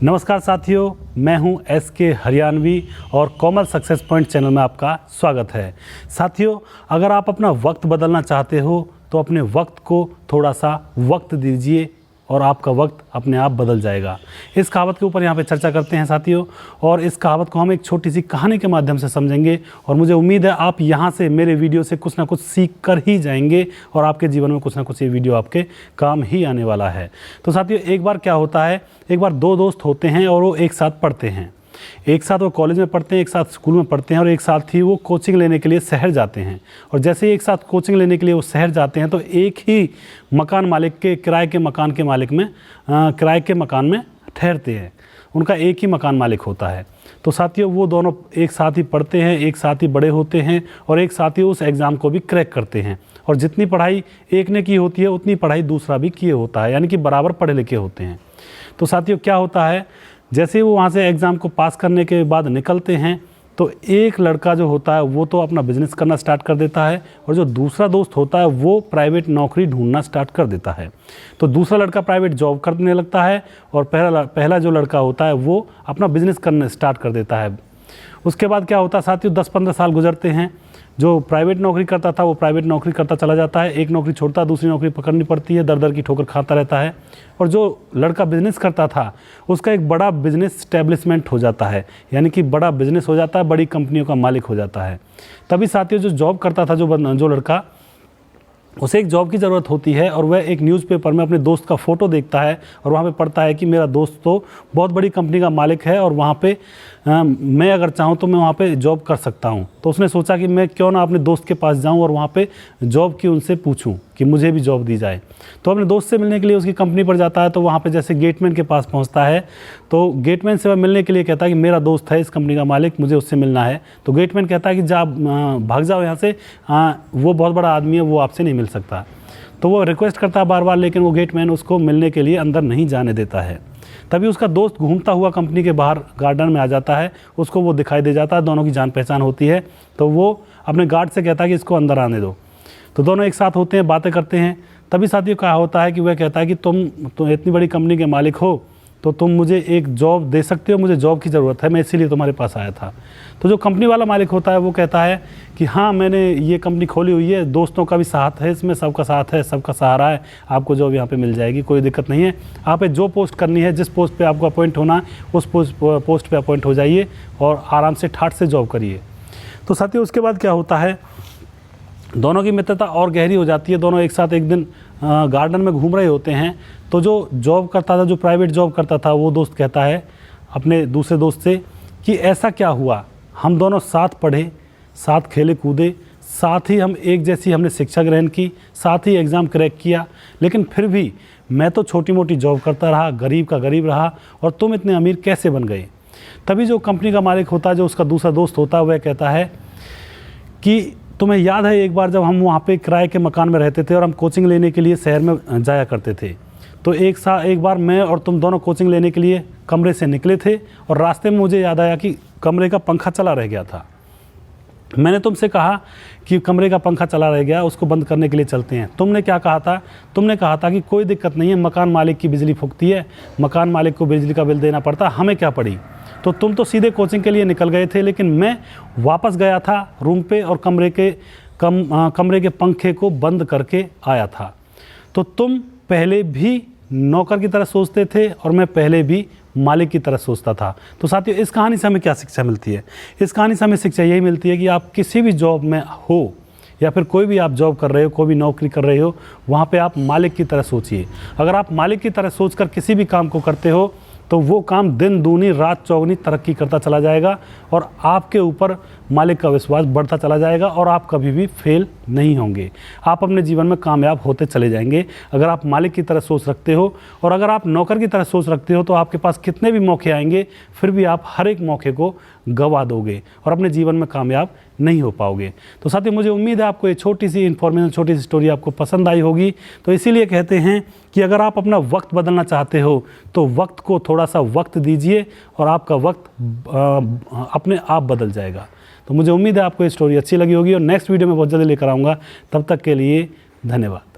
नमस्कार साथियों, मैं हूं SK हरियाणवी और कॉमल सक्सेस पॉइंट चैनल में आपका स्वागत है। साथियों, अगर आप अपना वक्त बदलना चाहते हो तो अपने वक्त को थोड़ा सा वक्त दीजिए और आपका वक्त अपने आप बदल जाएगा। इस कहावत के ऊपर यहाँ पे चर्चा करते हैं साथियों, और इस कहावत को हम एक छोटी सी कहानी के माध्यम से समझेंगे और मुझे उम्मीद है आप यहाँ से मेरे वीडियो से कुछ ना कुछ सीख कर ही जाएंगे और आपके जीवन में कुछ ना कुछ ये वीडियो आपके काम ही आने वाला है। तो साथियों, एक बार क्या होता है, एक बार दो दोस्त होते हैं और वो एक साथ पढ़ते हैं। एक साथ वो कॉलेज में पढ़ते हैं, एक साथ स्कूल में पढ़ते हैं और एक साथ ही वो कोचिंग लेने के लिए शहर जाते हैं। और जैसे ही एक साथ कोचिंग लेने के लिए वो शहर जाते हैं तो एक ही मकान मालिक के किराए के मकान में ठहरते हैं। उनका एक ही मकान मालिक होता है। तो साथियों, वो दोनों एक साथ ही पढ़ते हैं, एक साथ ही बड़े होते हैं और एक साथ ही उस एग्ज़ाम को भी क्रैक करते हैं। और जितनी पढ़ाई एक ने की होती है उतनी पढ़ाई दूसरा भी किए होता है, यानी कि बराबर पढ़े लिखे होते हैं। तो साथियों, क्या होता है, जैसे ही वो वहाँ से एग्ज़ाम को पास करने के बाद निकलते हैं तो एक लड़का जो होता है वो तो अपना बिजनेस करना स्टार्ट कर देता है और जो दूसरा दोस्त होता है वो प्राइवेट नौकरी ढूंढना स्टार्ट कर देता है। तो दूसरा लड़का प्राइवेट जॉब करने लगता है और पहला जो लड़का होता है वो अपना बिजनेस करना स्टार्ट कर देता है। उसके बाद क्या होता है साथियों, 10-15 साल गुजरते हैं। जो प्राइवेट नौकरी करता था वो प्राइवेट नौकरी करता चला जाता है, एक नौकरी छोड़ता दूसरी नौकरी पकड़नी पड़ती है, दर दर की ठोकर खाता रहता है। और जो लड़का बिजनेस करता था उसका एक बड़ा बिजनेस स्टैब्लिशमेंट हो जाता है, यानी कि बड़ा बिजनेस हो जाता है, बड़ी कंपनियों का मालिक हो जाता है। तभी साथियों, जो जॉब करता था जो लड़का, उसे एक जॉब की ज़रूरत होती है और वह एक न्यूज़पेपर में अपने दोस्त का फ़ोटो देखता है और वहाँ पे पढ़ता है कि मेरा दोस्त तो बहुत बड़ी कंपनी का मालिक है और वहाँ पे मैं अगर चाहूँ तो मैं वहाँ पे जॉब कर सकता हूँ। तो उसने सोचा कि मैं क्यों ना अपने दोस्त के पास जाऊँ और वहाँ पे जॉब की उनसे पूछूँ कि मुझे भी जॉब दी जाए। तो अपने दोस्त से मिलने के लिए उसकी कंपनी पर जाता है। तो वहाँ पे जैसे गेटमैन के पास पहुँचता है तो गेटमैन से वह मिलने के लिए कहता है कि मेरा दोस्त है इस कंपनी का मालिक, मुझे उससे मिलना है। तो गेटमैन कहता है कि भाग जाओ यहाँ से, वो बहुत बड़ा आदमी है, वो आपसे नहीं मिल सकता। तो वो रिक्वेस्ट करता है बार बार, लेकिन वो गेटमैन उसको मिलने के लिए अंदर नहीं जाने देता है। तभी उसका दोस्त घूमता हुआ कंपनी के बाहर गार्डन में आ जाता है, उसको वो दिखाई दे जाता है, दोनों की जान पहचान होती है। तो वो अपने गार्ड से कहता है कि इसको अंदर आने दो। तो दोनों एक साथ होते हैं, बातें करते हैं। तभी साथियों क्या होता है कि वह कहता है कि तुम इतनी बड़ी कंपनी के मालिक हो तो तुम मुझे एक जॉब दे सकते हो, मुझे जॉब की ज़रूरत है, मैं इसीलिए तुम्हारे पास आया था। तो जो कंपनी वाला मालिक होता है वो कहता है कि हाँ, मैंने ये कंपनी खोली हुई है, दोस्तों का भी साथ है इसमें, सबका साथ है, सबका सहारा है, आपको जॉब यहाँ पे मिल जाएगी, कोई दिक्कत नहीं है। आप जो पोस्ट करनी है, जिस पोस्ट पे आपको अपॉइंट होना है उस पोस्ट पे अपॉइंट हो जाइए और आराम से ठाठ से जॉब करिए। तो साथियों, उसके बाद क्या होता है, दोनों की मित्रता और गहरी हो जाती है। दोनों एक साथ एक दिन गार्डन में घूम रहे होते हैं। तो जो जॉब करता था, जो प्राइवेट जॉब करता था, वो दोस्त कहता है अपने दूसरे दोस्त से कि ऐसा क्या हुआ, हम दोनों साथ पढ़े, साथ खेले कूदे, साथ ही हम एक जैसी हमने शिक्षा ग्रहण की, साथ ही एग्ज़ाम क्रैक किया, लेकिन फिर भी मैं तो छोटी मोटी जॉब करता रहा, गरीब का गरीब रहा, और तुम इतने अमीर कैसे बन गए। तभी जो कंपनी का मालिक होता है, जो उसका दूसरा दोस्त होता है, वह कहता है कि तुम्हें याद है एक बार जब हम वहाँ पे किराए के मकान में रहते थे और हम कोचिंग लेने के लिए शहर में जाया करते थे, तो एक बार मैं और तुम दोनों कोचिंग लेने के लिए कमरे से निकले थे और रास्ते में मुझे याद आया कि कमरे का पंखा चला रह गया था। मैंने तुमसे कहा कि कमरे का पंखा चला रह गया, उसको बंद करने के लिए चलते हैं। तुमने क्या कहा था, तुमने कहा था कि कोई दिक्कत नहीं है, मकान मालिक की बिजली फूकती है, मकान मालिक को बिजली का बिल देना पड़ता, हमें क्या पड़ी। तो तुम तो सीधे कोचिंग के लिए निकल गए थे, लेकिन मैं वापस गया था रूम पे और कमरे के पंखे को बंद करके आया था। तो तुम पहले भी नौकर की तरह सोचते थे और मैं पहले भी मालिक की तरह सोचता था। तो साथियों, इस कहानी से हमें क्या शिक्षा मिलती है? इस कहानी से हमें शिक्षा यही मिलती है कि आप किसी भी जॉब में हो या फिर कोई भी आप जॉब कर रहे हो, कोई भी नौकरी कर रहे हो, वहाँ पे आप मालिक की तरह सोचिए। अगर आप मालिक की तरह सोचकर किसी भी काम को करते हो तो वो काम दिन दूनी रात चौगुनी तरक्की करता चला जाएगा और आपके ऊपर मालिक का विश्वास बढ़ता चला जाएगा और आप कभी भी फेल नहीं होंगे। आप अपने जीवन में कामयाब होते चले जाएंगे अगर आप मालिक की तरह सोच रखते हो। और अगर आप नौकर की तरह सोच रखते हो तो आपके पास कितने भी मौके आएंगे, फिर भी आप हर एक मौके को गवा दोगे और अपने जीवन में कामयाब नहीं हो पाओगे। तो साथियों, मुझे उम्मीद है आपको ये छोटी सी इन्फॉर्मेशन, छोटी सी स्टोरी आपको पसंद आई होगी। तो इसीलिए कहते हैं कि अगर आप अपना वक्त बदलना चाहते हो तो वक्त को थोड़ा सा वक्त दीजिए और आपका वक्त अपने आप बदल जाएगा। तो मुझे उम्मीद है आपको ये स्टोरी अच्छी लगी होगी और नेक्स्ट वीडियो में बहुत जल्दी लेकर आऊँगा। तब तक के लिए धन्यवाद।